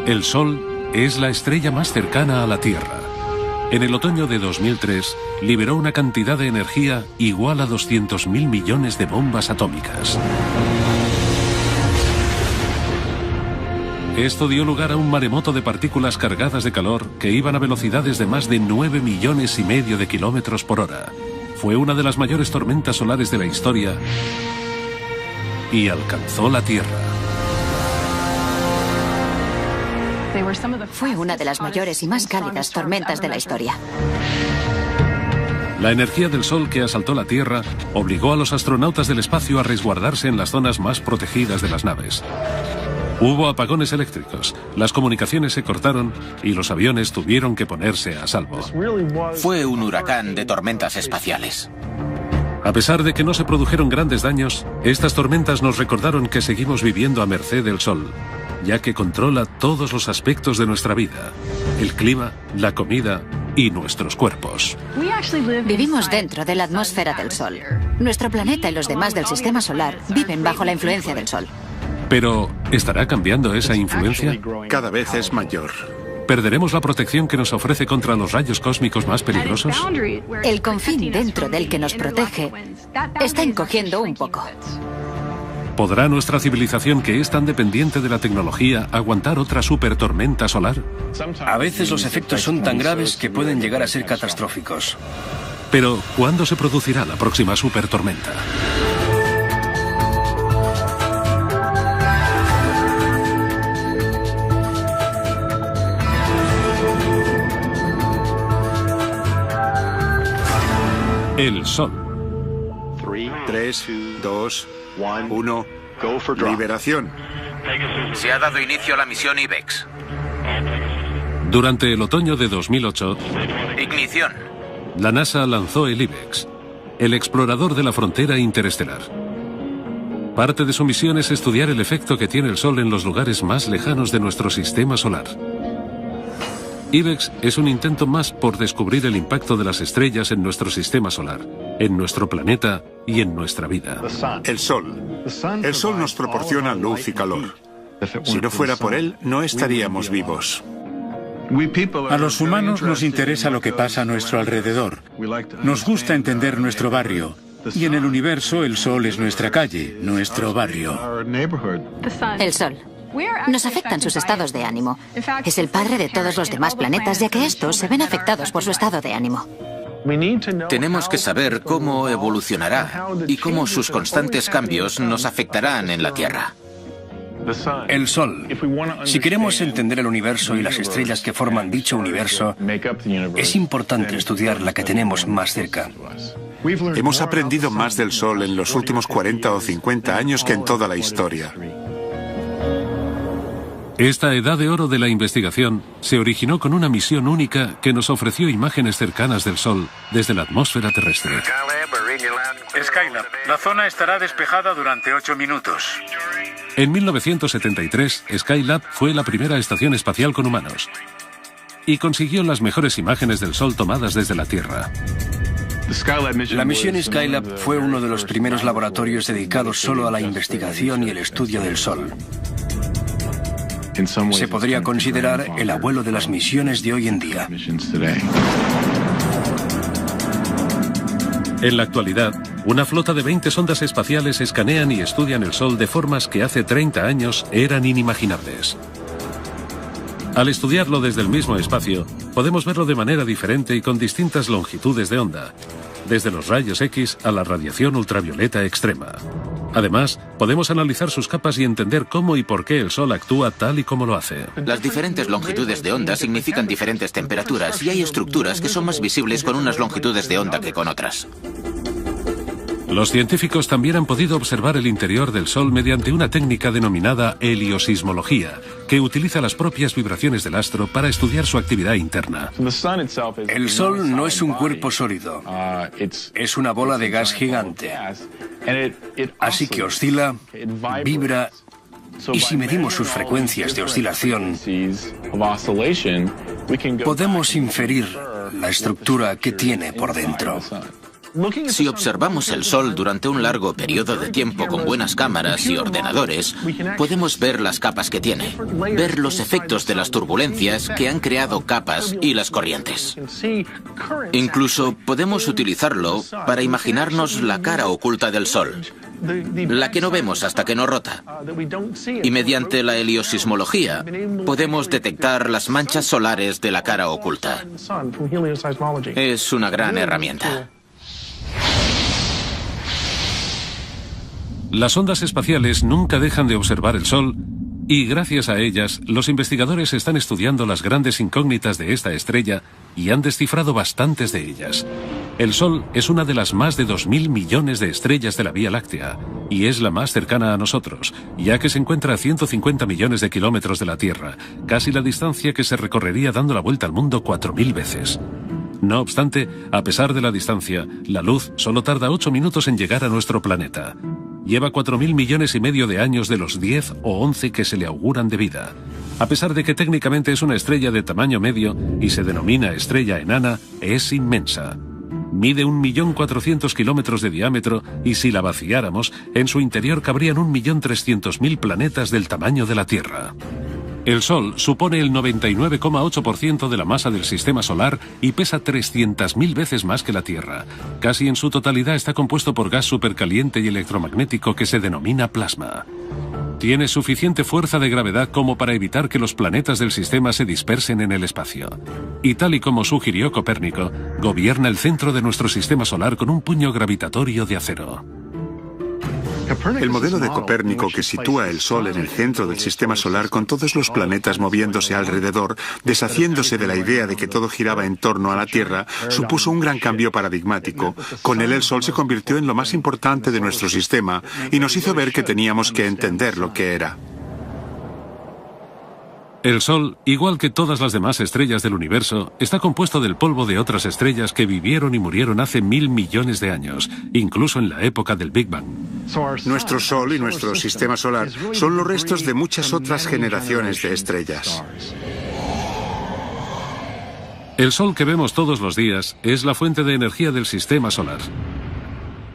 El Sol es la estrella más cercana a la Tierra. En el otoño de 2003, liberó una cantidad de energía igual a 200.000 millones de bombas atómicas. Esto dio lugar a un maremoto de partículas cargadas de calor que iban a velocidades de más de 9,5 millones de kilómetros por hora. Fue una de las mayores tormentas solares de la historia y alcanzó la Tierra. Fue una de las mayores y más cálidas tormentas de la historia. La energía del Sol que asaltó la Tierra obligó a los astronautas del espacio a resguardarse en las zonas más protegidas de las naves. Hubo apagones eléctricos, las comunicaciones se cortaron y los aviones tuvieron que ponerse a salvo. Fue un huracán de tormentas espaciales. A pesar de que no se produjeron grandes daños, estas tormentas nos recordaron que seguimos viviendo a merced del Sol, ya que controla todos los aspectos de nuestra vida: el clima, la comida y nuestros cuerpos. Vivimos dentro de la atmósfera del Sol. Nuestro planeta y los demás del sistema solar viven bajo la influencia del Sol. Pero, ¿estará cambiando esa influencia? Cada vez es mayor. ¿Perderemos la protección que nos ofrece contra los rayos cósmicos más peligrosos? El confín dentro del que nos protege está encogiendo un poco. ¿Podrá nuestra civilización, que es tan dependiente de la tecnología, aguantar otra supertormenta solar? A veces los efectos son tan graves que pueden llegar a ser catastróficos. Pero, ¿cuándo se producirá la próxima supertormenta? El Sol. 3, 2, 1. Liberación. Se ha dado inicio a la misión IBEX. Durante el otoño de 2008, Ignición. la NASA lanzó el IBEX, el explorador de la frontera interestelar. Parte de su misión es estudiar el efecto que tiene el Sol en los lugares más lejanos de nuestro sistema solar. IBEX es un intento más por descubrir el impacto de las estrellas en nuestro sistema solar, en nuestro planeta y en nuestra vida. El Sol. El Sol nos proporciona luz y calor. Si no fuera por él, no estaríamos vivos. A los humanos nos interesa lo que pasa a nuestro alrededor. Nos gusta entender nuestro barrio. Y en el universo, el Sol es nuestra calle, nuestro barrio. El Sol. Nos afectan sus estados de ánimo. Es el padre de todos los demás planetas, ya que estos se ven afectados por su estado de ánimo. Tenemos que saber cómo evolucionará y cómo sus constantes cambios nos afectarán en la Tierra. El Sol. Si queremos entender el universo y las estrellas que forman dicho universo, es importante estudiar la que tenemos más cerca. Hemos aprendido más del Sol en los últimos 40 o 50 años que en toda la historia. Esta edad de oro de la investigación se originó con una misión única que nos ofreció imágenes cercanas del Sol desde la atmósfera terrestre. Skylab, la zona estará despejada durante 8 minutos. En 1973, Skylab fue la primera estación espacial con humanos y consiguió las mejores imágenes del Sol tomadas desde la Tierra. La misión Skylab fue uno de los primeros laboratorios dedicados solo a la investigación y el estudio del Sol. Se podría considerar el abuelo de las misiones de hoy en día. En la actualidad, una flota de 20 sondas espaciales escanean y estudian el Sol de formas que hace 30 años eran inimaginables. Al estudiarlo desde el mismo espacio, podemos verlo de manera diferente y con distintas longitudes de onda, desde los rayos X a la radiación ultravioleta extrema. Además, podemos analizar sus capas y entender cómo y por qué el Sol actúa tal y como lo hace. Las diferentes longitudes de onda significan diferentes temperaturas y hay estructuras que son más visibles con unas longitudes de onda que con otras. Los científicos también han podido observar el interior del Sol mediante una técnica denominada heliosismología, que utiliza las propias vibraciones del astro para estudiar su actividad interna. El Sol no es un cuerpo sólido, es una bola de gas gigante. Así que oscila, vibra, y si medimos sus frecuencias de oscilación, podemos inferir la estructura que tiene por dentro. Si observamos el Sol durante un largo periodo de tiempo con buenas cámaras y ordenadores, podemos ver las capas que tiene, ver los efectos de las turbulencias que han creado capas y las corrientes. Incluso podemos utilizarlo para imaginarnos la cara oculta del Sol, la que no vemos hasta que no rota. Y mediante la heliosismología podemos detectar las manchas solares de la cara oculta. Es una gran herramienta. Las sondas espaciales nunca dejan de observar el Sol y gracias a ellas los investigadores están estudiando las grandes incógnitas de esta estrella y han descifrado bastantes de ellas. El Sol es una de las más de 2.000 millones de estrellas de la Vía Láctea y es la más cercana a nosotros, ya que se encuentra a 150 millones de kilómetros de la Tierra, casi la distancia que se recorrería dando la vuelta al mundo 4.000 veces. No obstante, a pesar de la distancia, la luz solo tarda 8 minutos en llegar a nuestro planeta. Lleva 4.000 millones y medio de años de los 10 o 11 que se le auguran de vida. A pesar de que técnicamente es una estrella de tamaño medio y se denomina estrella enana, es inmensa. Mide 1.400.000 kilómetros de diámetro y si la vaciáramos, en su interior cabrían 1.300.000 planetas del tamaño de la Tierra. El Sol supone el 99,8% de la masa del Sistema Solar y pesa 300.000 veces más que la Tierra. Casi en su totalidad está compuesto por gas supercaliente y electromagnético que se denomina plasma. Tiene suficiente fuerza de gravedad como para evitar que los planetas del sistema se dispersen en el espacio. Y tal y como sugirió Copérnico, gobierna el centro de nuestro Sistema Solar con un puño gravitatorio de acero. El modelo de Copérnico que sitúa el Sol en el centro del Sistema Solar con todos los planetas moviéndose alrededor, deshaciéndose de la idea de que todo giraba en torno a la Tierra, supuso un gran cambio paradigmático. Con él el Sol se convirtió en lo más importante de nuestro sistema y nos hizo ver que teníamos que entender lo que era. El Sol, igual que todas las demás estrellas del universo, está compuesto del polvo de otras estrellas que vivieron y murieron hace 1.000 millones de años, incluso en la época del Big Bang. Nuestro Sol y nuestro Sistema Solar son los restos de muchas otras generaciones de estrellas. El Sol que vemos todos los días es la fuente de energía del Sistema Solar.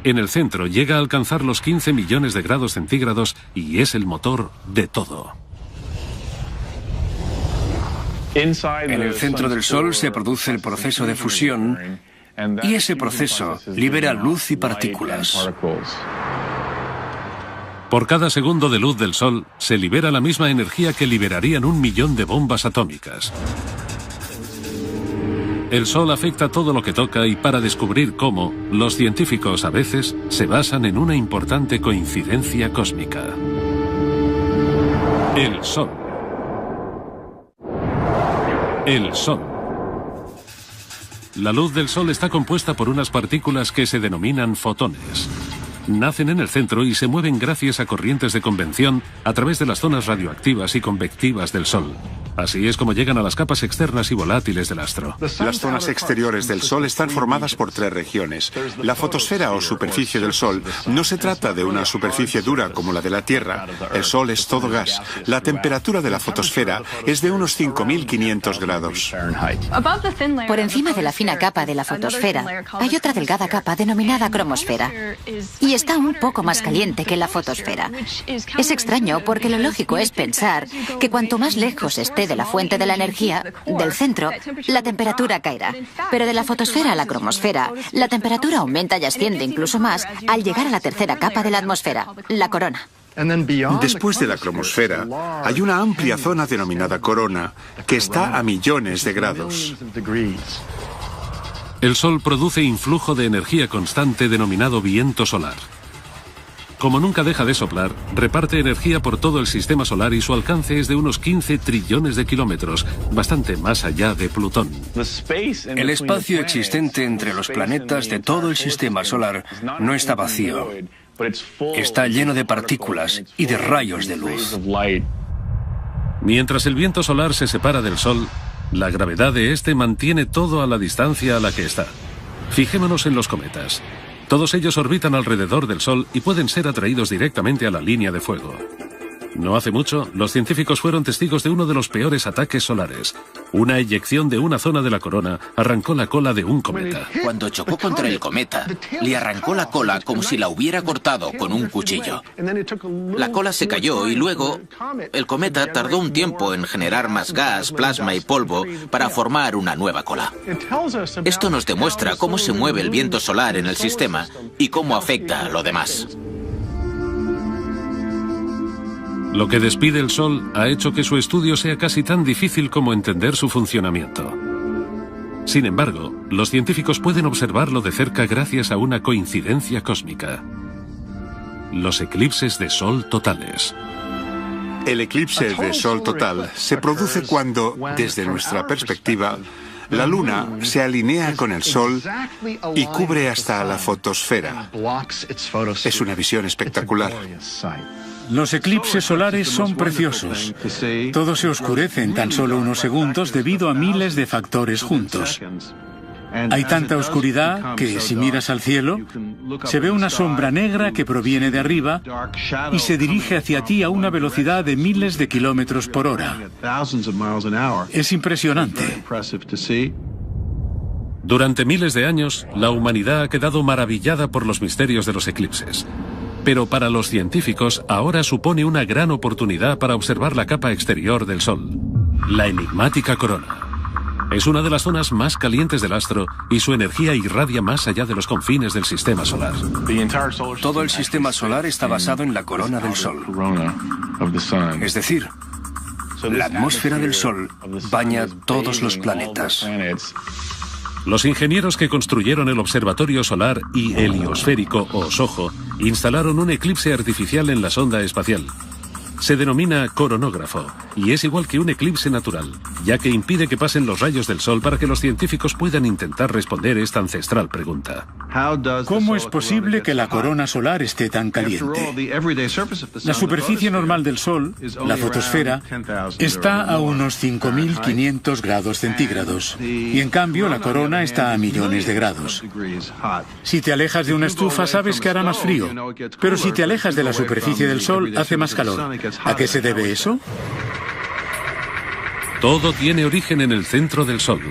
En el centro llega a alcanzar los 15 millones de grados centígrados y es el motor de todo. En el centro del Sol se produce el proceso de fusión y ese proceso libera luz y partículas. Por cada segundo de luz del Sol se libera la misma energía que liberarían 1 millón de bombas atómicas. El Sol afecta todo lo que toca y para descubrir cómo, los científicos a veces se basan en una importante coincidencia cósmica. El Sol. El Sol. La luz del Sol está compuesta por unas partículas que se denominan fotones. Nacen en el centro y se mueven gracias a corrientes de convección a través de las zonas radioactivas y convectivas del Sol. Así es como llegan a las capas externas y volátiles del astro. Las zonas exteriores del Sol están formadas por 3 regiones. La fotosfera o superficie del Sol no se trata de una superficie dura como la de la Tierra. El Sol es todo gas. La temperatura de la fotosfera es de unos 5.500 grados. Por encima de la fina capa de la fotosfera hay otra delgada capa denominada cromosfera. Y está un poco más caliente que la fotosfera. Es extraño porque lo lógico es pensar que cuanto más lejos esté de la fuente de la energía, del centro, la temperatura caerá. Pero de la fotosfera a la cromosfera, la temperatura aumenta y asciende incluso más al llegar a la tercera capa de la atmósfera, la corona. Después de la cromosfera, hay una amplia zona denominada corona, que está a millones de grados. El Sol produce influjo de energía constante denominado viento solar. Como nunca deja de soplar, reparte energía por todo el Sistema Solar y su alcance es de unos 15 trillones de kilómetros, bastante más allá de Plutón. El espacio existente entre los planetas de todo el Sistema Solar no está vacío. Está lleno de partículas y de rayos de luz. Mientras el viento solar se separa del Sol, la gravedad de este mantiene todo a la distancia a la que está. Fijémonos en los cometas. Todos ellos orbitan alrededor del Sol y pueden ser atraídos directamente a la línea de fuego. No hace mucho, los científicos fueron testigos de uno de los peores ataques solares. Una eyección de una zona de la corona arrancó la cola de un cometa. Cuando chocó contra el cometa, le arrancó la cola como si la hubiera cortado con un cuchillo. La cola se cayó y luego el cometa tardó un tiempo en generar más gas, plasma y polvo para formar una nueva cola. Esto nos demuestra cómo se mueve el viento solar en el sistema y cómo afecta a lo demás. Lo que despide el Sol ha hecho que su estudio sea casi tan difícil como entender su funcionamiento. Sin embargo, los científicos pueden observarlo de cerca gracias a una coincidencia cósmica: los eclipses de Sol totales. El eclipse de Sol total se produce cuando, desde nuestra perspectiva, la Luna se alinea con el Sol y cubre hasta la fotosfera. Es una visión espectacular. Los eclipses solares son preciosos. Todo se oscurece en tan solo unos segundos debido a miles de factores juntos. Hay tanta oscuridad que, si miras al cielo, se ve una sombra negra que proviene de arriba y se dirige hacia ti a una velocidad de miles de kilómetros por hora. Es impresionante. Durante miles de años, la humanidad ha quedado maravillada por los misterios de los eclipses. Pero para los científicos ahora supone una gran oportunidad para observar la capa exterior del Sol, la enigmática corona. Es una de las zonas más calientes del astro y su energía irradia más allá de los confines del sistema solar. Todo el sistema solar está basado en la corona del Sol. Es decir, la atmósfera del Sol baña todos los planetas. Los ingenieros que construyeron el observatorio solar y heliosférico o SOHO instalaron un eclipse artificial en la sonda espacial. Se denomina coronógrafo y es igual que un eclipse natural, ya que impide que pasen los rayos del Sol para que los científicos puedan intentar responder esta ancestral pregunta. ¿Cómo es posible que la corona solar esté tan caliente? La superficie normal del Sol, la fotosfera, está a unos 5.500 grados centígrados y en cambio la corona está a millones de grados. Si te alejas de una estufa sabes que hará más frío, pero si te alejas de la superficie del Sol hace más calor. ¿A qué se debe eso? Todo tiene origen en el centro del Sol,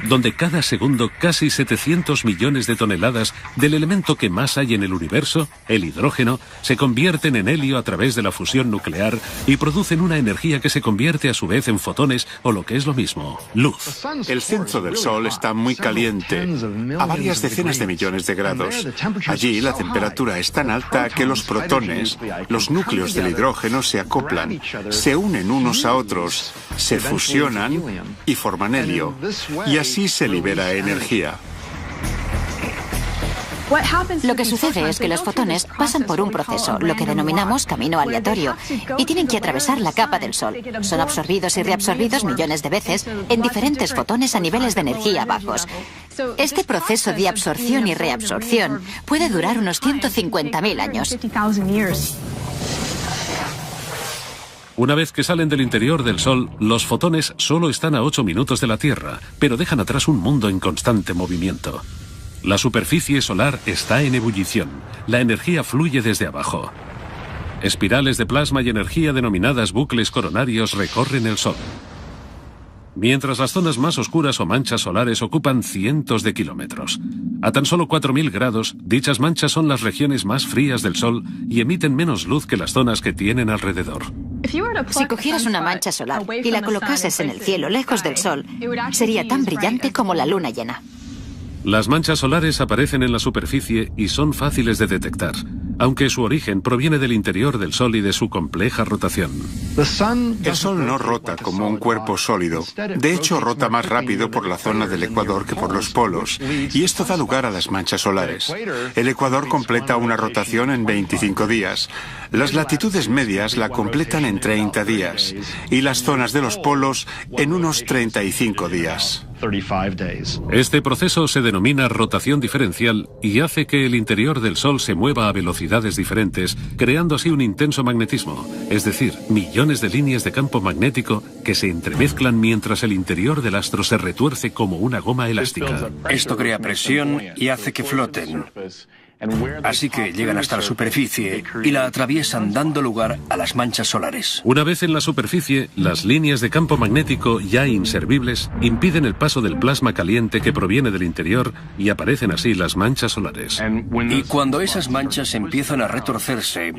donde cada segundo casi 700 millones de toneladas del elemento que más hay en el universo, el hidrógeno, se convierten en helio a través de la fusión nuclear y producen una energía que se convierte a su vez en fotones o, lo que es lo mismo, luz. El centro del Sol está muy caliente, a varias decenas de millones de grados. Allí la temperatura es tan alta que los protones, los núcleos del hidrógeno, se acoplan, se unen unos a otros, se fusionan y forman helio. Y así se libera energía. Lo que sucede es que los fotones pasan por un proceso, lo que denominamos camino aleatorio, y tienen que atravesar la capa del Sol. Son absorbidos y reabsorbidos millones de veces en diferentes fotones a niveles de energía bajos. Este proceso de absorción y reabsorción puede durar unos 150.000 años. Una vez que salen del interior del Sol, los fotones solo están a 8 minutos de la Tierra, pero dejan atrás un mundo en constante movimiento. La superficie solar está en ebullición. La energía fluye desde abajo. Espirales de plasma y energía denominadas bucles coronarios recorren el Sol. Mientras las zonas más oscuras o manchas solares ocupan cientos de kilómetros. A tan solo 4.000 grados, dichas manchas son las regiones más frías del Sol y emiten menos luz que las zonas que tienen alrededor. Si cogieras una mancha solar y la colocases en el cielo lejos del Sol, sería tan brillante como la luna llena. Las manchas solares aparecen en la superficie y son fáciles de detectar, aunque su origen proviene del interior del Sol y de su compleja rotación. El Sol no rota como un cuerpo sólido. De hecho, rota más rápido por la zona del ecuador que por los polos, y esto da lugar a las manchas solares. El ecuador completa una rotación en 25 días. Las latitudes medias la completan en 30 días, y las zonas de los polos en unos 35 días. Este proceso se denomina rotación diferencial y hace que el interior del Sol se mueva a velocidades diferentes, creando así un intenso magnetismo, es decir, millones de líneas de campo magnético que se entremezclan mientras el interior del astro se retuerce como una goma elástica. Esto crea presión y hace que floten. Así que llegan hasta la superficie y la atraviesan dando lugar a las manchas solares. Una vez en la superficie, las líneas de campo magnético ya inservibles impiden el paso del plasma caliente que proviene del interior y aparecen así las manchas solares. Y cuando esas manchas empiezan a retorcerse,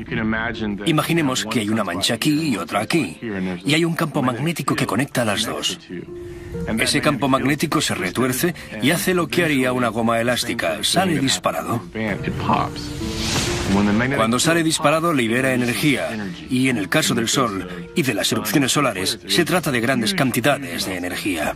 imaginemos que hay una mancha aquí y otra aquí, y hay un campo magnético que conecta a las dos. Ese campo magnético se retuerce y hace lo que haría una goma elástica, sale disparado. Cuando sale disparado libera energía, y en el caso del Sol y de las erupciones solares, se trata de grandes cantidades de energía.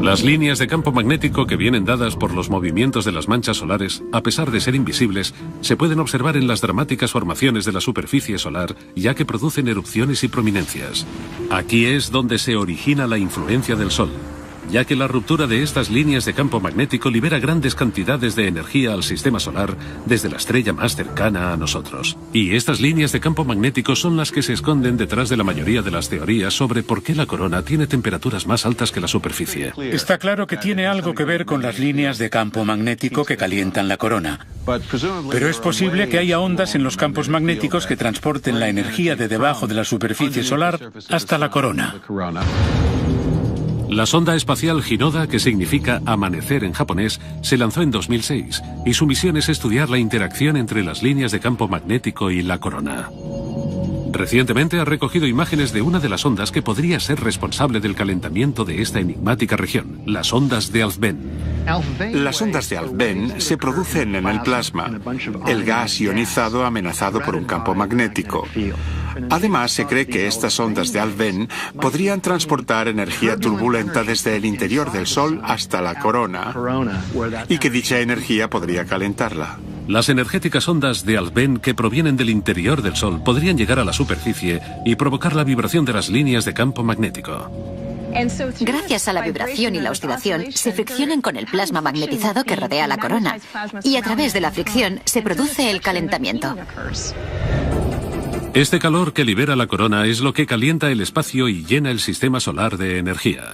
Las líneas de campo magnético que vienen dadas por los movimientos de las manchas solares, a pesar de ser invisibles, se pueden observar en las dramáticas formaciones de la superficie solar, ya que producen erupciones y prominencias. Aquí es donde se origina la influencia del Sol, ya que la ruptura de estas líneas de campo magnético libera grandes cantidades de energía al sistema solar desde la estrella más cercana a nosotros. Y estas líneas de campo magnético son las que se esconden detrás de la mayoría de las teorías sobre por qué la corona tiene temperaturas más altas que la superficie. Está claro que tiene algo que ver con las líneas de campo magnético que calientan la corona. Pero es posible que haya ondas en los campos magnéticos que transporten la energía de debajo de la superficie solar hasta la corona. La sonda espacial Hinoda, que significa amanecer en japonés, se lanzó en 2006 y su misión es estudiar la interacción entre las líneas de campo magnético y la corona. Recientemente ha recogido imágenes de una de las ondas que podría ser responsable del calentamiento de esta enigmática región, las ondas de Alfvén. Las ondas de Alfvén se producen en el plasma, el gas ionizado amenazado por un campo magnético. Además, se cree que estas ondas de Alfvén podrían transportar energía turbulenta desde el interior del Sol hasta la corona, y que dicha energía podría calentarla. Las energéticas ondas de Alfvén que provienen del interior del Sol podrían llegar a la superficie y provocar la vibración de las líneas de campo magnético. Gracias a la vibración y la oscilación, se friccionan con el plasma magnetizado que rodea la corona, y a través de la fricción se produce el calentamiento. Este calor que libera la corona es lo que calienta el espacio y llena el sistema solar de energía.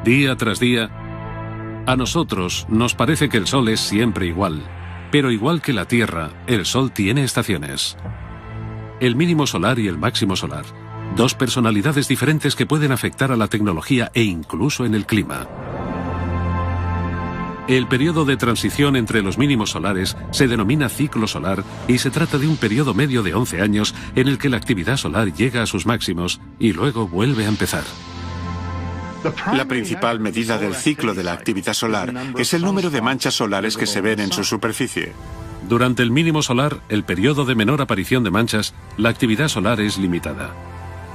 Día tras día, a nosotros nos parece que el Sol es siempre igual, pero igual que la Tierra, el Sol tiene estaciones. El mínimo solar y el máximo solar, dos personalidades diferentes que pueden afectar a la tecnología e incluso en el clima. El periodo de transición entre los mínimos solares se denomina ciclo solar y se trata de un periodo medio de 11 años en el que la actividad solar llega a sus máximos y luego vuelve a empezar. La principal medida del ciclo de la actividad solar es el número de manchas solares que se ven en su superficie. Durante el mínimo solar, el periodo de menor aparición de manchas, la actividad solar es limitada.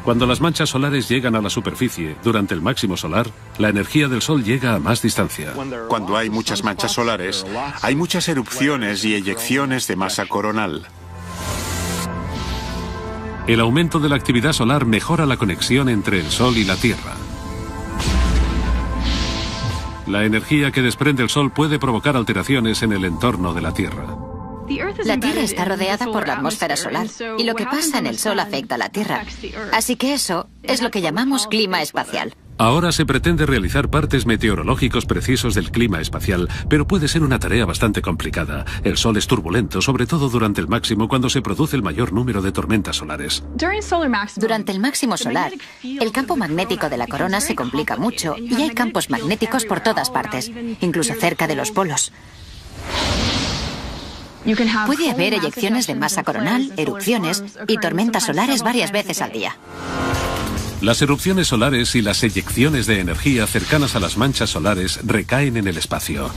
Cuando las manchas solares llegan a la superficie durante el máximo solar, la energía del Sol llega a más distancia. Cuando hay muchas manchas solares, hay muchas erupciones y eyecciones de masa coronal. El aumento de la actividad solar mejora la conexión entre el Sol y la Tierra. La energía que desprende el Sol puede provocar alteraciones en el entorno de la Tierra. La Tierra está rodeada por la atmósfera solar y lo que pasa en el Sol afecta a la Tierra. Así que eso es lo que llamamos clima espacial. Ahora se pretende realizar partes meteorológicos precisos del clima espacial, pero puede ser una tarea bastante complicada. El Sol es turbulento, sobre todo durante el máximo, cuando se produce el mayor número de tormentas solares. Durante el máximo solar, el campo magnético de la corona se complica mucho y hay campos magnéticos por todas partes, incluso cerca de los polos. Puede haber eyecciones de masa coronal, erupciones y tormentas solares varias veces al día. Las erupciones solares y las eyecciones de energía cercanas a las manchas solares recaen en el espacio.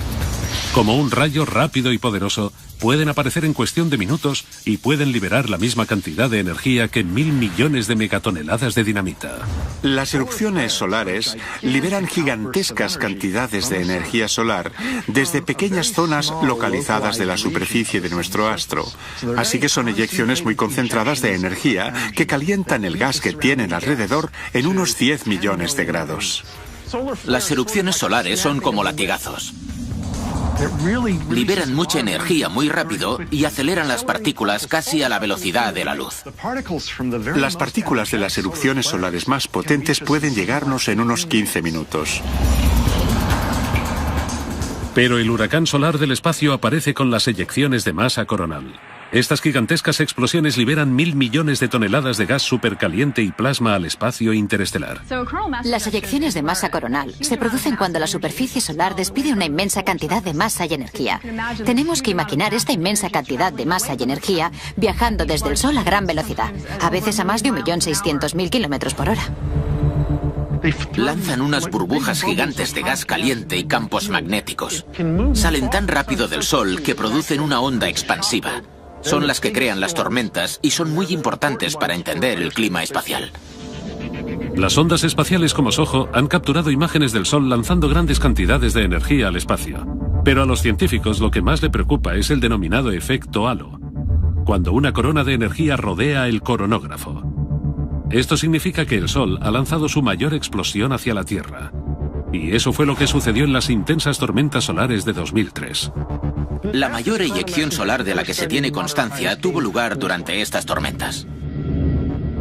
Como un rayo rápido y poderoso, pueden aparecer en cuestión de minutos y pueden liberar la misma cantidad de energía que 1.000 millones de megatoneladas de dinamita. Las erupciones solares liberan gigantescas cantidades de energía solar desde pequeñas zonas localizadas de la superficie de nuestro astro. Así que son eyecciones muy concentradas de energía que calientan el gas que tienen alrededor en unos 10 millones de grados. Las erupciones solares son como latigazos. Liberan mucha energía muy rápido y aceleran las partículas casi a la velocidad de la luz. Las partículas de las erupciones solares más potentes pueden llegarnos en unos 15 minutos. Pero el huracán solar del espacio aparece con las eyecciones de masa coronal. Estas gigantescas explosiones liberan 1.000 millones de toneladas de gas supercaliente y plasma al espacio interestelar. Las eyecciones de masa coronal se producen cuando la superficie solar despide una inmensa cantidad de masa y energía. Tenemos que imaginar esta inmensa cantidad de masa y energía viajando desde el Sol a gran velocidad, a veces a más de 1.600.000 kilómetros por hora. Lanzan unas burbujas gigantes de gas caliente y campos magnéticos. Salen tan rápido del Sol que producen una onda expansiva. Son las que crean las tormentas y son muy importantes para entender el clima espacial. Las ondas espaciales como SOHO han capturado imágenes del Sol lanzando grandes cantidades de energía al espacio. Pero a los científicos lo que más le preocupa es el denominado efecto halo, cuando una corona de energía rodea el coronógrafo. Esto significa que el Sol ha lanzado su mayor explosión hacia la Tierra. Y eso fue lo que sucedió en las intensas tormentas solares de 2003. La mayor eyección solar de la que se tiene constancia tuvo lugar durante estas tormentas.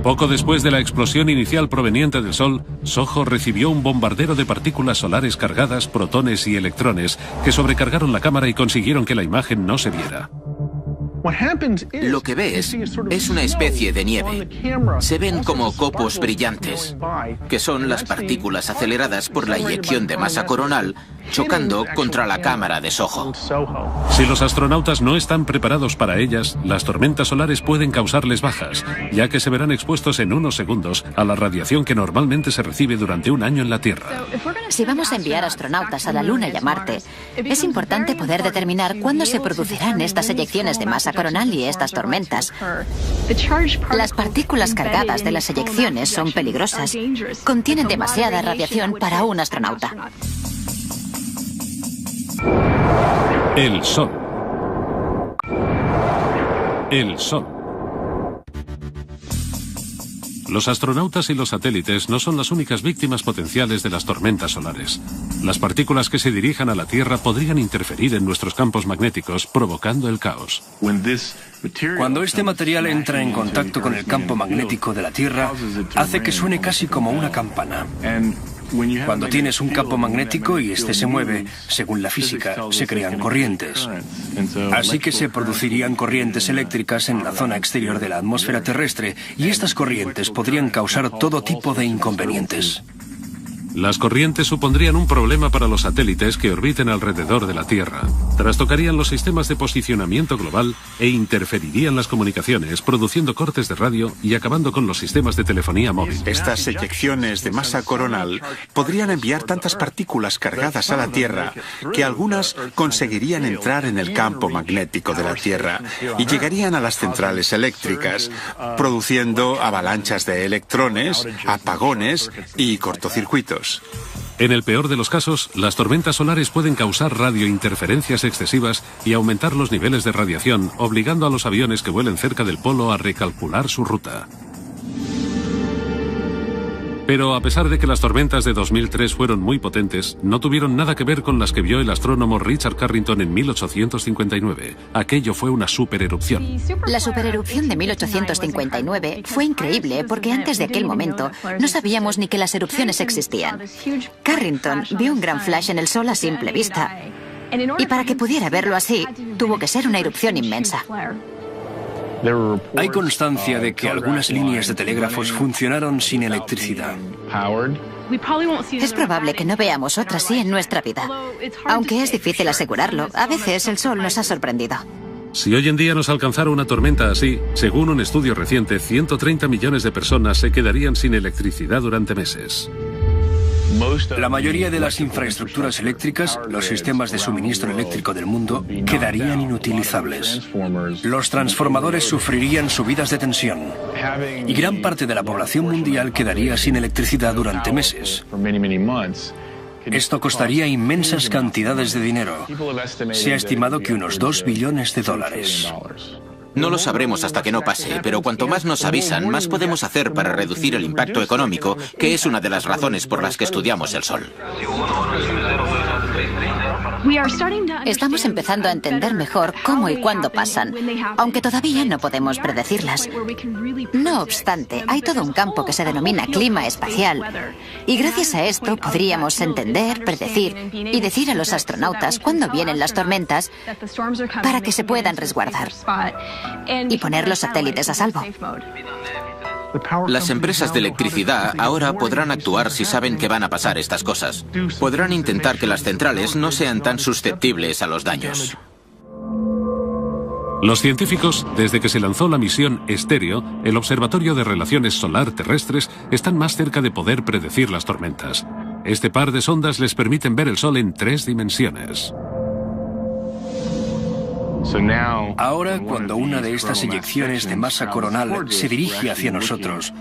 Poco después de la explosión inicial proveniente del Sol, SOHO recibió un bombardero de partículas solares cargadas, protones y electrones, que sobrecargaron la cámara y consiguieron que la imagen no se viera. Lo que ves es una especie de nieve. Se ven como copos brillantes, que son las partículas aceleradas por la eyección de masa coronal chocando contra la cámara de SOHO. Si los astronautas no están preparados para ellas, las tormentas solares pueden causarles bajas, ya que se verán expuestos en unos segundos a la radiación que normalmente se recibe durante un año en la Tierra. Si vamos a enviar astronautas a la Luna y a Marte, es importante poder determinar cuándo se producirán estas eyecciones de masa coronal y estas tormentas. Las partículas cargadas de las eyecciones son peligrosas. Contienen demasiada radiación para un astronauta. El Sol. El Sol. Los astronautas y los satélites no son las únicas víctimas potenciales de las tormentas solares. Las partículas que se dirijan a la Tierra podrían interferir en nuestros campos magnéticos, provocando el caos. Cuando este material entra en contacto con el campo magnético de la Tierra, hace que suene casi como una campana. Cuando tienes un campo magnético y este se mueve, según la física, se crean corrientes. Así que se producirían corrientes eléctricas en la zona exterior de la atmósfera terrestre y estas corrientes podrían causar todo tipo de inconvenientes. Las corrientes supondrían un problema para los satélites que orbiten alrededor de la Tierra. Trastocarían los sistemas de posicionamiento global e interferirían las comunicaciones, produciendo cortes de radio y acabando con los sistemas de telefonía móvil. Estas eyecciones de masa coronal podrían enviar tantas partículas cargadas a la Tierra que algunas conseguirían entrar en el campo magnético de la Tierra y llegarían a las centrales eléctricas, produciendo avalanchas de electrones, apagones y cortocircuitos. En el peor de los casos, las tormentas solares pueden causar radiointerferencias excesivas y aumentar los niveles de radiación, obligando a los aviones que vuelen cerca del polo a recalcular su ruta. Pero a pesar de que las tormentas de 2003 fueron muy potentes, no tuvieron nada que ver con las que vio el astrónomo Richard Carrington en 1859. Aquello fue una supererupción. La supererupción de 1859 fue increíble porque antes de aquel momento no sabíamos ni que las erupciones existían. Carrington vio un gran flash en el Sol a simple vista. Y para que pudiera verlo así, tuvo que ser una erupción inmensa. Hay constancia de que algunas líneas de telégrafos funcionaron sin electricidad. Es probable que no veamos otra así en nuestra vida. Aunque es difícil asegurarlo, a veces el Sol nos ha sorprendido. Si hoy en día nos alcanzara una tormenta así, según un estudio reciente, 130 millones de personas se quedarían sin electricidad durante meses. La mayoría de las infraestructuras eléctricas, los sistemas de suministro eléctrico del mundo, quedarían inutilizables. Los transformadores sufrirían subidas de tensión. Y gran parte de la población mundial quedaría sin electricidad durante meses. Esto costaría inmensas cantidades de dinero. Se ha estimado que unos $2 billones. No lo sabremos hasta que no pase, pero cuanto más nos avisan, más podemos hacer para reducir el impacto económico, que es una de las razones por las que estudiamos el Sol. Estamos empezando a entender mejor cómo y cuándo pasan, aunque todavía no podemos predecirlas. No obstante, hay todo un campo que se denomina clima espacial, y gracias a esto podríamos entender, predecir y decir a los astronautas cuándo vienen las tormentas para que se puedan resguardar y poner los satélites a salvo. Las empresas de electricidad ahora podrán actuar si saben que van a pasar estas cosas. Podrán intentar que las centrales no sean tan susceptibles a los daños. Los científicos, desde que se lanzó la misión Estéreo, el Observatorio de Relaciones Solar Terrestres, están más cerca de poder predecir las tormentas. Este par de sondas les permiten ver el Sol en 3 dimensiones. Ahora, cuando una de estas eyecciones de masa coronal se dirige hacia nosotros,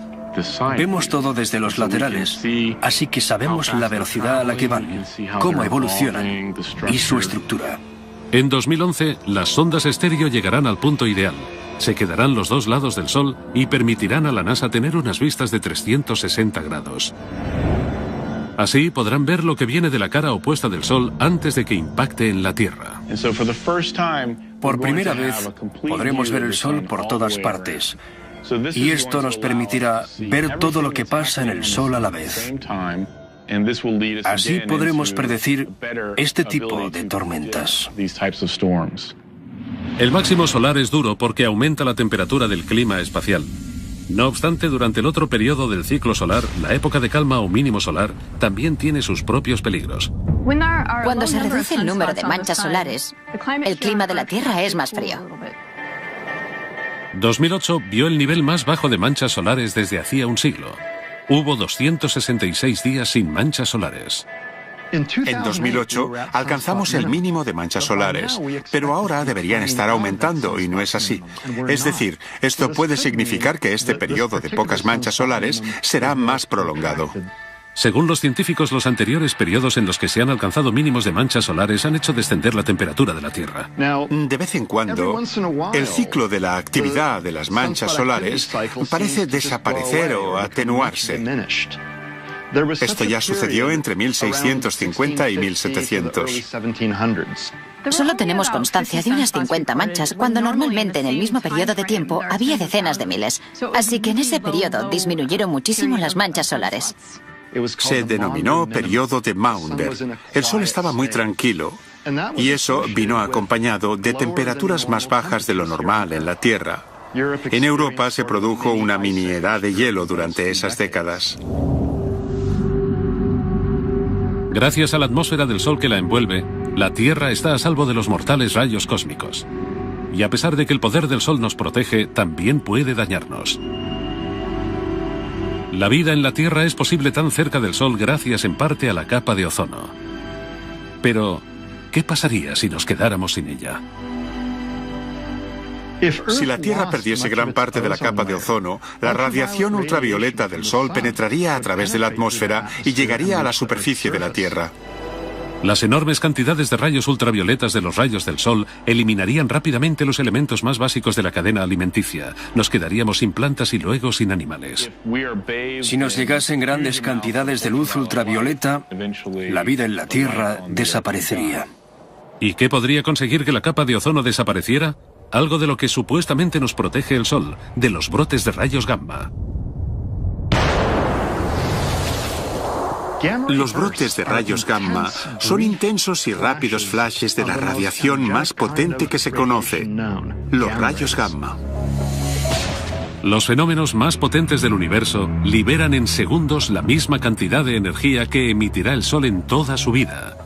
vemos todo desde los laterales, así que sabemos la velocidad a la que van, cómo evolucionan y su estructura. En 2011, las sondas Estéreo llegarán al punto ideal. Se quedarán los 2 lados del Sol y permitirán a la NASA tener unas vistas de 360 grados. Así podrán ver lo que viene de la cara opuesta del Sol antes de que impacte en la Tierra. Por primera vez, podremos ver el Sol por todas partes. Y esto nos permitirá ver todo lo que pasa en el Sol a la vez. Así podremos predecir este tipo de tormentas. El máximo solar es duro porque aumenta la temperatura del clima espacial. No obstante, durante el otro periodo del ciclo solar, la época de calma o mínimo solar, también tiene sus propios peligros. Cuando se reduce el número de manchas solares, el clima de la Tierra es más frío. 2008 vio el nivel más bajo de manchas solares desde hacía un siglo. Hubo 266 días sin manchas solares. En 2008 alcanzamos el mínimo de manchas solares, pero ahora deberían estar aumentando y no es así. Es decir, esto puede significar que este periodo de pocas manchas solares será más prolongado. Según los científicos, los anteriores periodos en los que se han alcanzado mínimos de manchas solares han hecho descender la temperatura de la Tierra. De vez en cuando, el ciclo de la actividad de las manchas solares parece desaparecer o atenuarse. Esto ya sucedió entre 1650 y 1700. Solo tenemos constancia de unas 50 manchas, cuando normalmente en el mismo periodo de tiempo había decenas de miles. Así que en ese periodo disminuyeron muchísimo las manchas solares. Se denominó periodo de Maunder. El Sol estaba muy tranquilo y eso vino acompañado de temperaturas más bajas de lo normal en la Tierra. En Europa se produjo una mini edad de hielo durante esas décadas. Gracias a la atmósfera del Sol que la envuelve, la Tierra está a salvo de los mortales rayos cósmicos. Y a pesar de que el poder del Sol nos protege, también puede dañarnos. La vida en la Tierra es posible tan cerca del Sol gracias en parte a la capa de ozono. Pero, ¿qué pasaría si nos quedáramos sin ella? Si la Tierra perdiese gran parte de la capa de ozono, la radiación ultravioleta del Sol penetraría a través de la atmósfera y llegaría a la superficie de la Tierra. Las enormes cantidades de rayos ultravioletas de los rayos del Sol eliminarían rápidamente los elementos más básicos de la cadena alimenticia. Nos quedaríamos sin plantas y luego sin animales. Si nos llegasen grandes cantidades de luz ultravioleta, la vida en la Tierra desaparecería. ¿Y qué podría conseguir que la capa de ozono desapareciera? Algo de lo que supuestamente nos protege el Sol, de los brotes de rayos gamma. Los brotes de rayos gamma son intensos y rápidos flashes de la radiación más potente que se conoce, los rayos gamma. Los fenómenos más potentes del universo liberan en segundos la misma cantidad de energía que emitirá el Sol en toda su vida.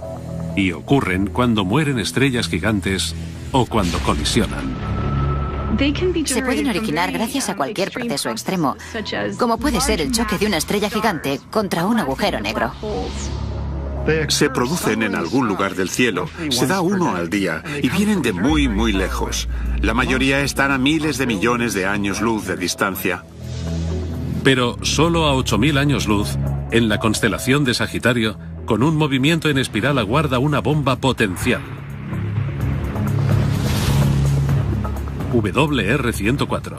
Y ocurren cuando mueren estrellas gigantes o cuando colisionan. Se pueden originar gracias a cualquier proceso extremo, como puede ser el choque de una estrella gigante contra un agujero negro. Se producen en algún lugar del cielo, se da uno al día y vienen de muy, muy lejos. La mayoría están a miles de millones de años luz de distancia. Pero solo a 8000 años luz, en la constelación de Sagitario, con un movimiento en espiral aguarda una bomba potencial. WR-104.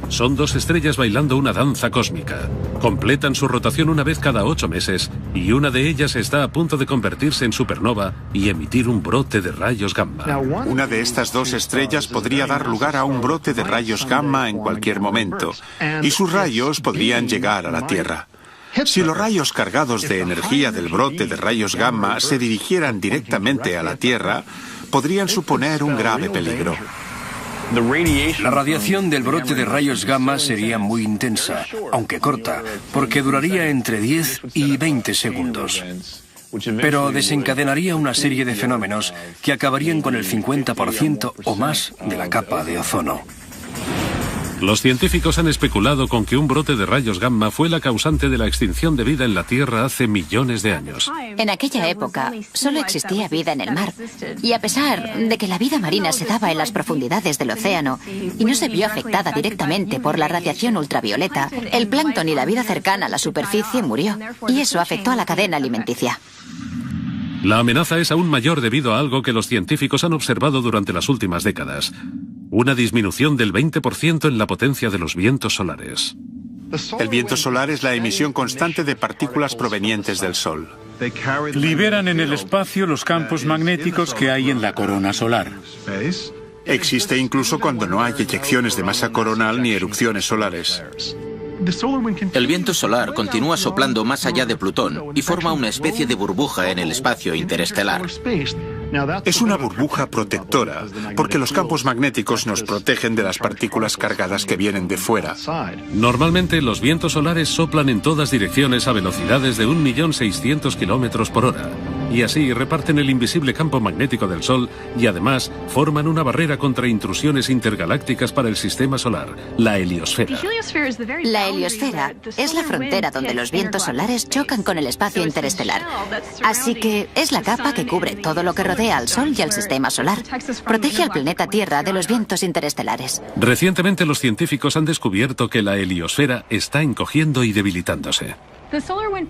Son dos estrellas bailando una danza cósmica. Completan su rotación una vez cada 8 meses y una de ellas está a punto de convertirse en supernova y emitir un brote de rayos gamma. Una de estas dos estrellas podría dar lugar a un brote de rayos gamma en cualquier momento, y sus rayos podrían llegar a la Tierra. Si los rayos cargados de energía del brote de rayos gamma se dirigieran directamente a la Tierra, podrían suponer un grave peligro. La radiación del brote de rayos gamma sería muy intensa, aunque corta, porque duraría entre 10 y 20 segundos. Pero desencadenaría una serie de fenómenos que acabarían con el 50% o más de la capa de ozono. Los científicos han especulado con que un brote de rayos gamma fue la causante de la extinción de vida en la Tierra hace millones de años. En aquella época solo existía vida en el mar, y a pesar de que la vida marina se daba en las profundidades del océano y no se vio afectada directamente por la radiación ultravioleta, el plancton y la vida cercana a la superficie murió, y eso afectó a la cadena alimenticia. La amenaza es aún mayor debido a algo que los científicos han observado durante las últimas décadas: una disminución del 20% en la potencia de los vientos solares. El viento solar es la emisión constante de partículas provenientes del Sol. Liberan en el espacio los campos magnéticos que hay en la corona solar. Existe incluso cuando no hay eyecciones de masa coronal ni erupciones solares. El viento solar continúa soplando más allá de Plutón y forma una especie de burbuja en el espacio interestelar. Es una burbuja protectora, porque los campos magnéticos nos protegen de las partículas cargadas que vienen de fuera. Normalmente los vientos solares soplan en todas direcciones a velocidades de 1.600.000 kilómetros por hora. Y así reparten el invisible campo magnético del Sol y además forman una barrera contra intrusiones intergalácticas para el sistema solar, la heliosfera. La heliosfera es la frontera donde los vientos solares chocan con el espacio interestelar. Así que es la capa que cubre todo lo que rodea al Sol y al sistema solar. Protege al planeta Tierra de los vientos interestelares. Recientemente los científicos han descubierto que la heliosfera está encogiendo y debilitándose.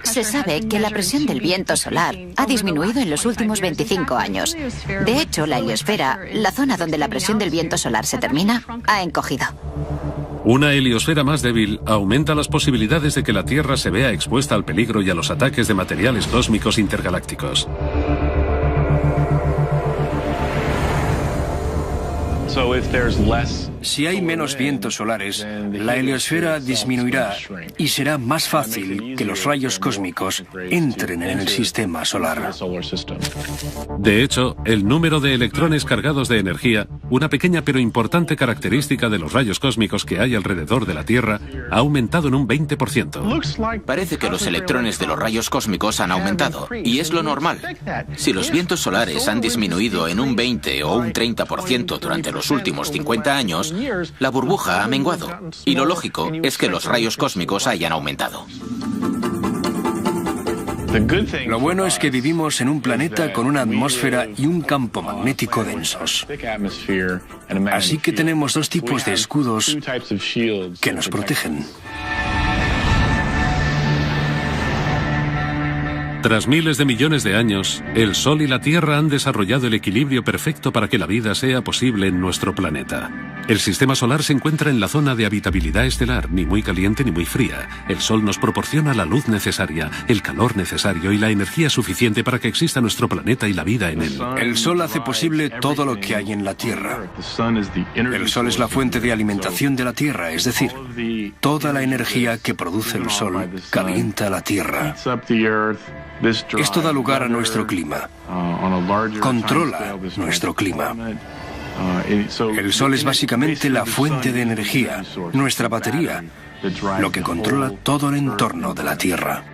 Se sabe que la presión del viento solar ha disminuido en los últimos 25 años. De hecho, la heliosfera, la zona donde la presión del viento solar se termina, ha encogido. Una heliosfera más débil aumenta las posibilidades de que la Tierra se vea expuesta al peligro y a los ataques de materiales cósmicos intergalácticos. Si hay menos vientos solares, la heliosfera disminuirá y será más fácil que los rayos cósmicos entren en el sistema solar. De hecho, el número de electrones cargados de energía, una pequeña pero importante característica de los rayos cósmicos que hay alrededor de la Tierra, ha aumentado en un 20%. Parece que los electrones de los rayos cósmicos han aumentado, y es lo normal. Si los vientos solares han disminuido en un 20 o un 30% durante los últimos 50 años, la burbuja ha menguado, y lo lógico es que los rayos cósmicos hayan aumentado. Lo bueno es que vivimos en un planeta con una atmósfera y un campo magnético densos. Así que tenemos dos tipos de escudos que nos protegen. Tras miles de millones de años, el Sol y la Tierra han desarrollado el equilibrio perfecto para que la vida sea posible en nuestro planeta. El sistema solar se encuentra en la zona de habitabilidad estelar, ni muy caliente ni muy fría. El Sol nos proporciona la luz necesaria, el calor necesario y la energía suficiente para que exista nuestro planeta y la vida en él. El Sol hace posible todo lo que hay en la Tierra. El Sol es la fuente de alimentación de la Tierra, es decir, toda la energía que produce el Sol calienta la Tierra. Esto da lugar a nuestro clima. Controla nuestro clima. El Sol es básicamente la fuente de energía, nuestra batería, lo que controla todo el entorno de la Tierra.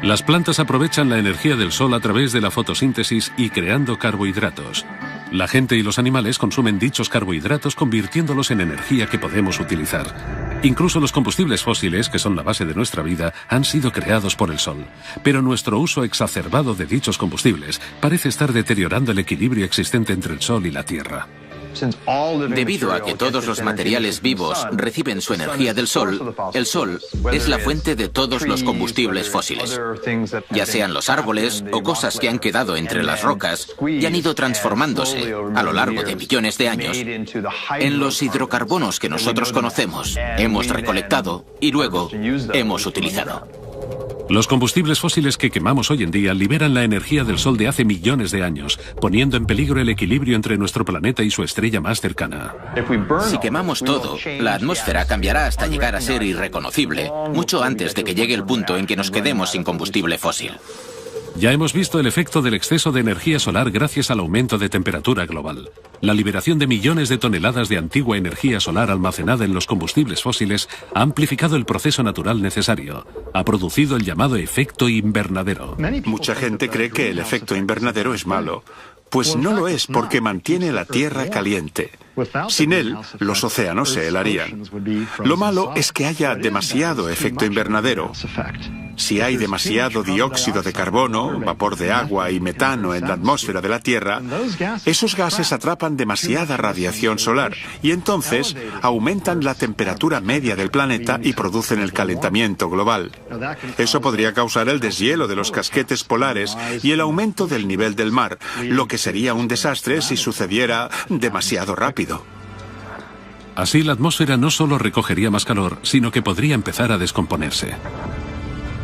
Las plantas aprovechan la energía del Sol a través de la fotosíntesis y creando carbohidratos. La gente y los animales consumen dichos carbohidratos convirtiéndolos en energía que podemos utilizar. Incluso los combustibles fósiles, que son la base de nuestra vida, han sido creados por el Sol. Pero nuestro uso exacerbado de dichos combustibles parece estar deteriorando el equilibrio existente entre el Sol y la Tierra. Debido a que todos los materiales vivos reciben su energía del Sol, el Sol es la fuente de todos los combustibles fósiles. Ya sean los árboles o cosas que han quedado entre las rocas y han ido transformándose a lo largo de millones de años en los hidrocarbonos que nosotros conocemos, hemos recolectado y luego hemos utilizado. Los combustibles fósiles que quemamos hoy en día liberan la energía del Sol de hace millones de años, poniendo en peligro el equilibrio entre nuestro planeta y su estrella más cercana. Si quemamos todo, la atmósfera cambiará hasta llegar a ser irreconocible, mucho antes de que llegue el punto en que nos quedemos sin combustible fósil. Ya hemos visto el efecto del exceso de energía solar gracias al aumento de temperatura global. La liberación de millones de toneladas de antigua energía solar almacenada en los combustibles fósiles ha amplificado el proceso natural necesario. Ha producido el llamado efecto invernadero. Mucha gente cree que el efecto invernadero es malo. Pues no lo es, porque mantiene la Tierra caliente. Sin él, los océanos se helarían. Lo malo es que haya demasiado efecto invernadero. Si hay demasiado dióxido de carbono, vapor de agua y metano en la atmósfera de la Tierra, esos gases atrapan demasiada radiación solar y entonces aumentan la temperatura media del planeta y producen el calentamiento global. Eso podría causar el deshielo de los casquetes polares y el aumento del nivel del mar, lo que sería un desastre si sucediera demasiado rápido. Así, la atmósfera no solo recogería más calor, sino que podría empezar a descomponerse.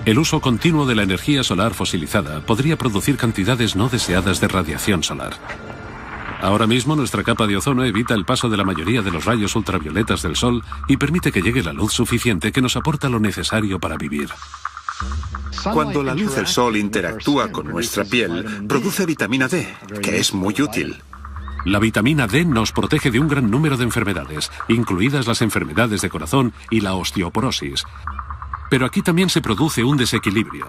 El uso continuo de la energía solar fosilizada podría producir cantidades no deseadas de radiación solar. Ahora mismo nuestra capa de ozono evita el paso de la mayoría de los rayos ultravioletas del Sol y permite que llegue la luz suficiente que nos aporta lo necesario para vivir. Cuando la luz del Sol interactúa con nuestra piel, produce vitamina D, que es muy útil. La vitamina D nos protege de un gran número de enfermedades, incluidas las enfermedades de corazón y la osteoporosis. Pero aquí también se produce un desequilibrio.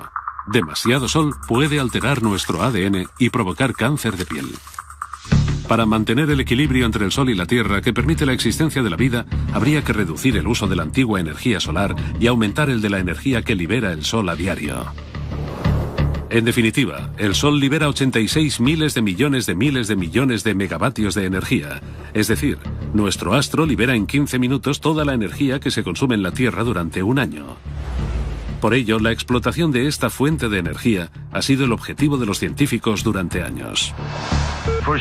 Demasiado sol puede alterar nuestro ADN y provocar cáncer de piel. Para mantener el equilibrio entre el Sol y la Tierra que permite la existencia de la vida, habría que reducir el uso de la antigua energía solar y aumentar el de la energía que libera el Sol a diario. En definitiva, el Sol libera 86 miles de millones de megavatios de energía. Es decir, nuestro astro libera en 15 minutos toda la energía que se consume en la Tierra durante un año. Por ello, la explotación de esta fuente de energía ha sido el objetivo de los científicos durante años.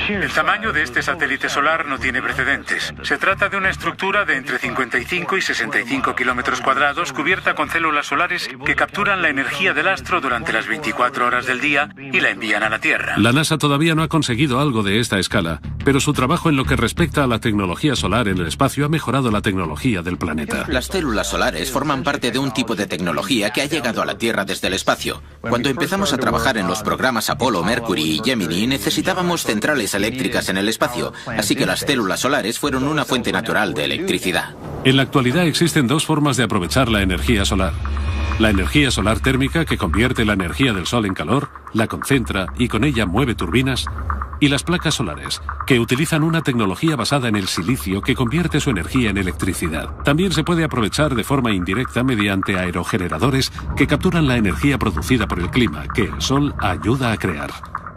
El tamaño de este satélite solar no tiene precedentes. Se trata de una estructura de entre 55 y 65 kilómetros cuadrados cubierta con células solares que capturan la energía del astro durante las 24 horas del día y la envían a la Tierra. La NASA todavía no ha conseguido algo de esta escala, pero su trabajo en lo que respecta a la tecnología solar en el espacio ha mejorado la tecnología del planeta. Las células solares forman parte de un tipo de tecnología que ha llegado a la Tierra desde el espacio. Cuando empezamos a trabajar en los programas Apolo, Mercury y Gemini, necesitábamos centrales eléctricas en el espacio, así que las células solares fueron una fuente natural de electricidad. En la actualidad existen dos formas de aprovechar la energía solar. La energía solar térmica, que convierte la energía del Sol en calor, la concentra y con ella mueve turbinas, y las placas solares, que utilizan una tecnología basada en el silicio que convierte su energía en electricidad. También se puede aprovechar de forma indirecta mediante aerogeneradores que capturan la energía producida por el clima, que el Sol ayuda a crear.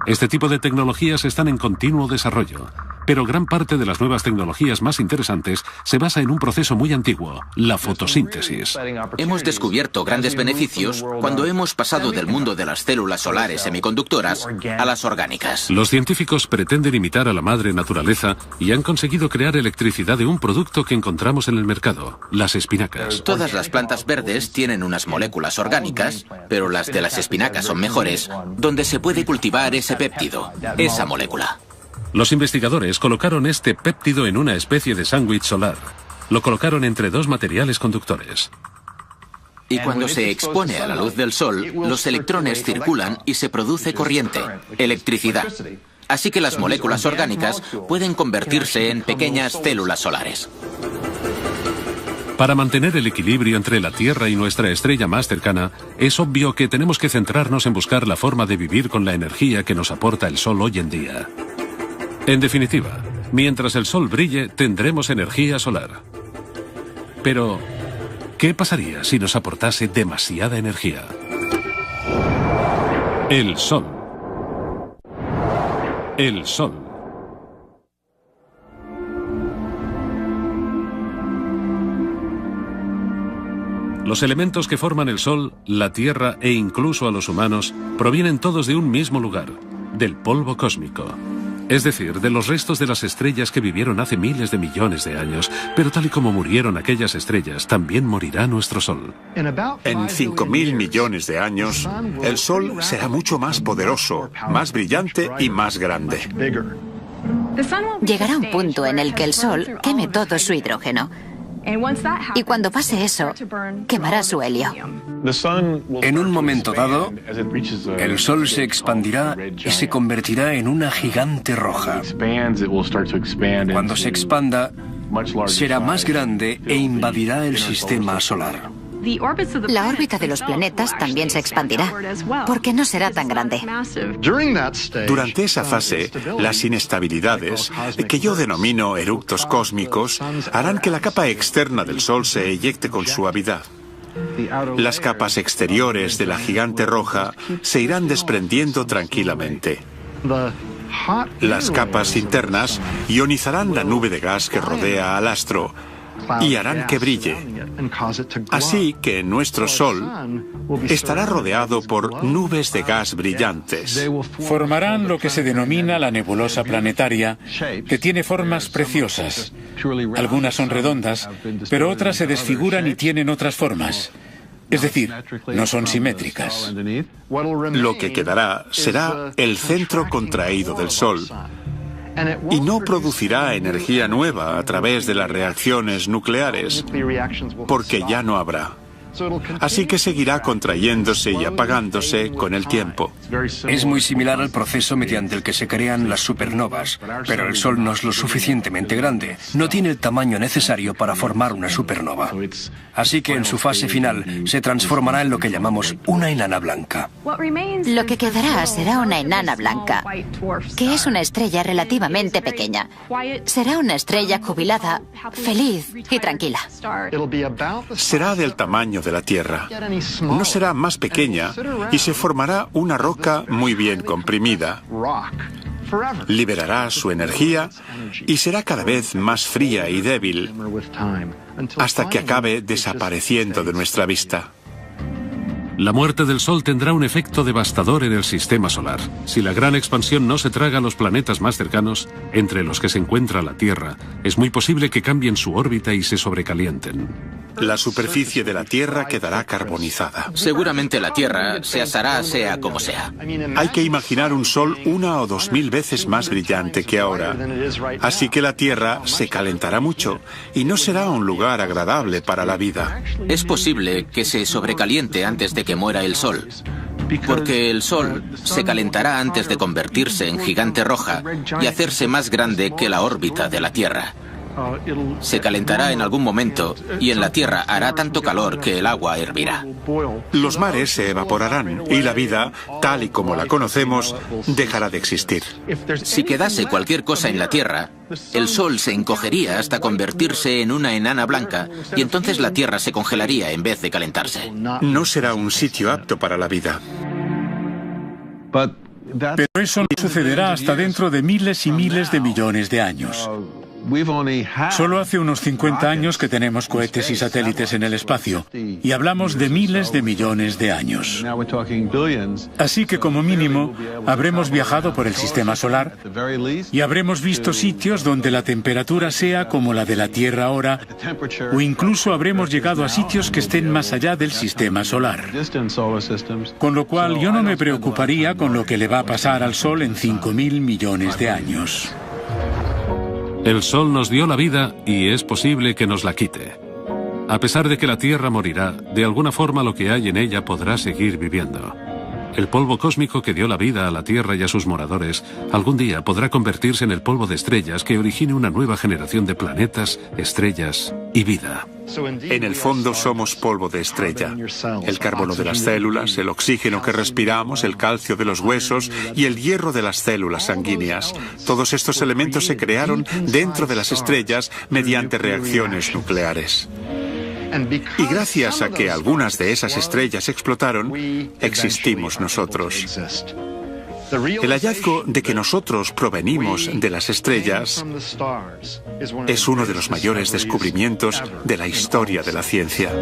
Este tipo de tecnologías están en continuo desarrollo, pero gran parte de las nuevas tecnologías más interesantes se basa en un proceso muy antiguo, la fotosíntesis. Hemos descubierto grandes beneficios cuando hemos pasado del mundo de las células solares semiconductoras a las orgánicas. Los científicos pretenden imitar a la madre naturaleza y han conseguido crear electricidad de un producto que encontramos en el mercado, las espinacas. Todas las plantas verdes tienen unas moléculas orgánicas, pero las de las espinacas son mejores, donde se puede cultivar ese péptido, esa molécula. Los investigadores colocaron este péptido en una especie de sándwich solar. Lo colocaron entre dos materiales conductores. Y cuando se expone a la luz del Sol, los electrones circulan y se produce corriente, electricidad. Así que las moléculas orgánicas pueden convertirse en pequeñas células solares. Para mantener el equilibrio entre la Tierra y nuestra estrella más cercana, es obvio que tenemos que centrarnos en buscar la forma de vivir con la energía que nos aporta el Sol hoy en día. En definitiva, mientras el Sol brille, tendremos energía solar. Pero, ¿qué pasaría si nos aportase demasiada energía? El Sol. El Sol. Los elementos que forman el Sol, la Tierra e incluso a los humanos provienen todos de un mismo lugar, del polvo cósmico. Es decir, de los restos de las estrellas que vivieron hace miles de millones de años, pero tal y como murieron aquellas estrellas, también morirá nuestro Sol. En 5.000 millones de años, el Sol será mucho más poderoso, más brillante y más grande. Llegará un punto en el que el Sol queme todo su hidrógeno. Y cuando pase eso, quemará su helio. En un momento dado, el Sol se expandirá y se convertirá en una gigante roja. Cuando se expanda, será más grande e invadirá el sistema solar. La órbita de los planetas también se expandirá, porque no será tan grande. Durante esa fase, las inestabilidades, que yo denomino eructos cósmicos, harán que la capa externa del Sol se eyecte con suavidad. Las capas exteriores de la gigante roja se irán desprendiendo tranquilamente. Las capas internas ionizarán la nube de gas que rodea al astro y harán que brille. Así que nuestro Sol estará rodeado por nubes de gas brillantes. Formarán lo que se denomina la nebulosa planetaria, que tiene formas preciosas. Algunas son redondas, pero otras se desfiguran y tienen otras formas. Es decir, no son simétricas. Lo que quedará será el centro contraído del Sol, y no producirá energía nueva a través de las reacciones nucleares, porque ya no habrá. Así que seguirá contrayéndose y apagándose con el tiempo. Es muy similar al proceso mediante el que se crean las supernovas, pero el Sol no es lo suficientemente grande, no tiene el tamaño necesario para formar una supernova. Así que en su fase final se transformará en lo que llamamos una enana blanca. Lo que quedará será una enana blanca, que es una estrella relativamente pequeña. Será una estrella jubilada, feliz y tranquila. Será del tamaño de la Tierra. No será más pequeña y se formará una roca muy bien comprimida. Liberará su energía y será cada vez más fría y débil hasta que acabe desapareciendo de nuestra vista. La muerte del Sol tendrá un efecto devastador en el sistema solar. Si la gran expansión no se traga a los planetas más cercanos, entre los que se encuentra la Tierra, es muy posible que cambien su órbita y se sobrecalienten. La superficie de la Tierra quedará carbonizada. Seguramente la Tierra se asará sea como sea. Hay que imaginar un Sol 1.000 o 2.000 veces más brillante que ahora. Así que la Tierra se calentará mucho y no será un lugar agradable para la vida. Es posible que se sobrecaliente antes de que muera el Sol, porque el Sol se calentará antes de convertirse en gigante roja y hacerse más grande que la órbita de la Tierra. Se calentará en algún momento y en la Tierra hará tanto calor que el agua hervirá. Los mares se evaporarán y la vida, tal y como la conocemos, dejará de existir. Si quedase cualquier cosa en la Tierra, el Sol se encogería hasta convertirse en una enana blanca y entonces la Tierra se congelaría en vez de calentarse. No será un sitio apto para la vida. Pero eso no sucederá hasta dentro de miles y miles de millones de años. Solo hace unos 50 años que tenemos cohetes y satélites en el espacio, y hablamos de miles de millones de años. Así que como mínimo, habremos viajado por el sistema solar y habremos visto sitios donde la temperatura sea como la de la Tierra ahora, o incluso habremos llegado a sitios que estén más allá del sistema solar. Con lo cual yo no me preocuparía con lo que le va a pasar al Sol en 5.000 millones de años. El Sol nos dio la vida y es posible que nos la quite. A pesar de que la Tierra morirá, de alguna forma lo que hay en ella podrá seguir viviendo. El polvo cósmico que dio la vida a la Tierra y a sus moradores, algún día podrá convertirse en el polvo de estrellas que origine una nueva generación de planetas, estrellas y vida. En el fondo somos polvo de estrella. El carbono de las células, el oxígeno que respiramos, el calcio de los huesos y el hierro de las células sanguíneas. Todos estos elementos se crearon dentro de las estrellas mediante reacciones nucleares. Y gracias a que algunas de esas estrellas explotaron, existimos nosotros. El hallazgo de que nosotros provenimos de las estrellas es uno de los mayores descubrimientos de la historia de la ciencia.